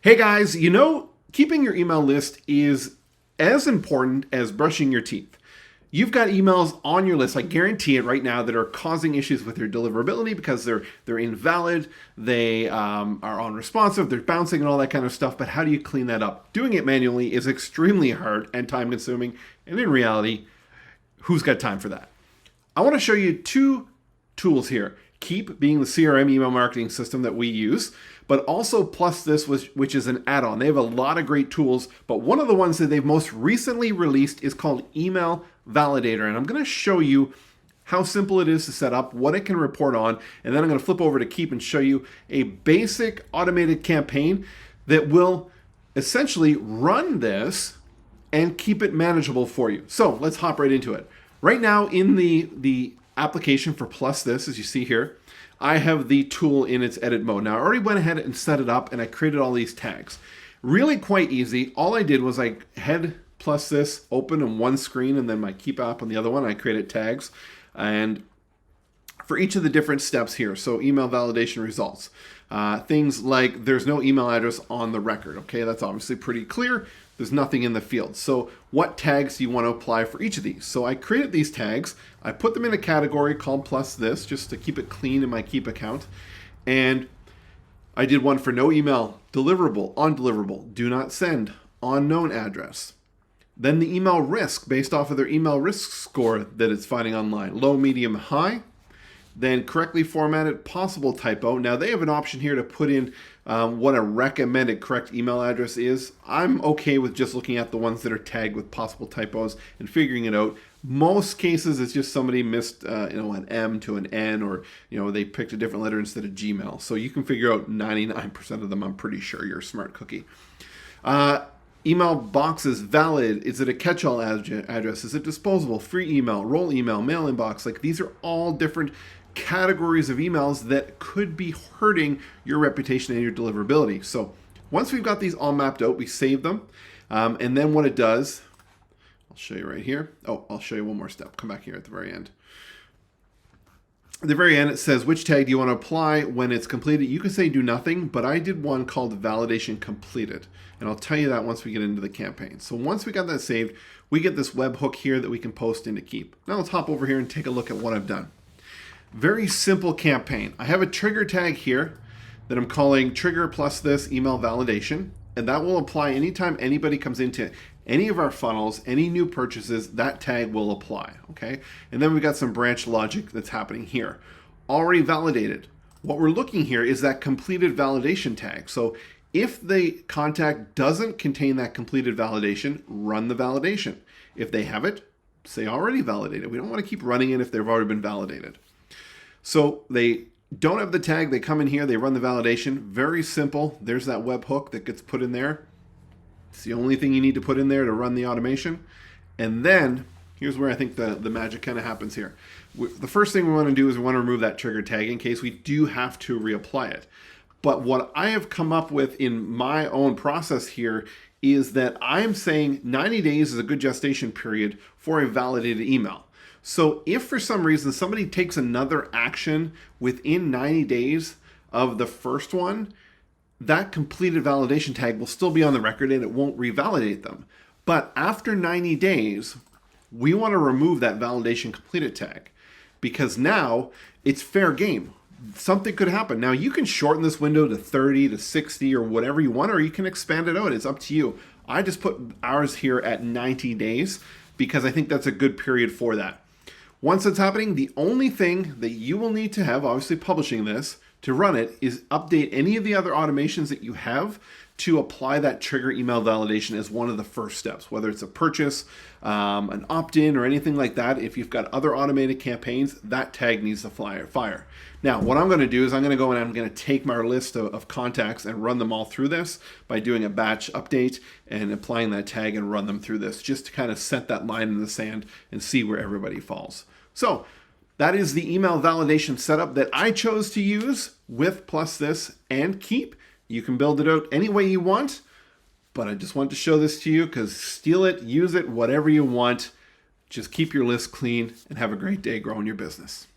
Hey guys, you know, keeping your email list is as important as brushing your teeth. You've got emails on your list, I guarantee it right now, that are causing issues with your deliverability because they're invalid, they are unresponsive, they're bouncing and all that kind of stuff. But how do you clean that up? Doing it manually is extremely hard and time consuming. And in reality, who's got time for that? I want to show you two tools here. Keap being the CRM email marketing system that we use, but also PlusThis, which is an add-on. They have a lot of great tools, but one of the ones that they've most recently released is called Email Validator. And I'm going to show you how simple it is to set up, what it can report on, and then I'm going to flip over to Keap and show you a basic automated campaign that will essentially run this and keep it manageable for you. So let's hop right into it. Right now in the application for PlusThis, as you see here, I have the tool in its edit mode. Now I already went ahead and set it up and I created all these tags. Really quite easy. All I did was I had PlusThis open on one screen and then my Keap app on the other one. I created tags and for each of the different steps here. So email validation results. Things like there's no email address on the record. Okay, that's obviously pretty clear. There's nothing in the field. So what tags do you want to apply for each of these? So I created these tags. I put them in a category called PlusThis just to keep it clean in my Keap account. And I did one for no email, deliverable, undeliverable, do not send, unknown address. Then the email risk based off of their email risk score that it's finding online, low, medium, high. Then correctly formatted, possible typo. Now they have an option here to put in what a recommended correct email address is. I'm okay with just looking at the ones that are tagged with possible typos and figuring it out. Most cases it's just somebody missed an M to an N, or they picked a different letter instead of Gmail. So you can figure out 99% of them. I'm pretty sure you're a smart cookie. Email box is valid. Is it a catch-all address? Is it disposable? Free email, roll email, mail inbox? Like these are all different categories of emails that could be hurting your reputation and your deliverability. So once we've got these all mapped out, we save them. And then what it does, I'll show you right here. Oh, I'll show you one more step. Come back here at the very end. At the very end, it says, which tag do you want to apply when it's completed? You can say do nothing, but I did one called validation completed. And I'll tell you that once we get into the campaign. So once we got that saved, we get this webhook here that we can post into Keap. Now let's hop over here and take a look at what I've done. Very simple campaign. I have a trigger tag here that I'm calling trigger PlusThis email validation, and that will apply anytime anybody comes into any of our funnels, any new purchases, that tag will apply, okay? And then we've got some branch logic that's happening here. Already validated. What we're looking here is that completed validation tag. So if the contact doesn't contain that completed validation, run the validation. If they have it, say already validated. We don't want to keep running it if they've already been validated. So they don't have the tag, they come in here, they run the validation. Very simple. There's that webhook that gets put in there. It's the only thing you need to put in there to run the automation. And then here's where I think the magic kind of happens here. The first thing we want to do is we want to remove that trigger tag in case we do have to reapply it. But what I have come up with in my own process here is that I'm saying 90 days is a good gestation period for a validated email. So if for some reason somebody takes another action within 90 days of the first one, that completed validation tag will still be on the record and it won't revalidate them. But after 90 days, we want to remove that validation completed tag because now it's fair game. Something could happen. Now you can shorten this window to 30 to 60 or whatever you want, or you can expand it out. It's up to you. I just put ours here at 90 days because I think that's a good period for that. Once it's happening, the only thing that you will need to have, obviously publishing this, to run it is update any of the other automations that you have to apply that trigger email validation as one of the first steps, whether it's a purchase, an opt-in, or anything like that. If you've got other automated campaigns, that tag needs to fire. Now, what I'm going to do is I'm going to go and I'm going to take my list of contacts and run them all through this by doing a batch update and applying that tag and run them through this just to kind of set that line in the sand and see where everybody falls. So that is the email validation setup that I chose to use with PlusThis and Keap. You can build it out any way you want, but I just want to show this to you because steal it, use it, whatever you want. Just keep your list clean and have a great day growing your business.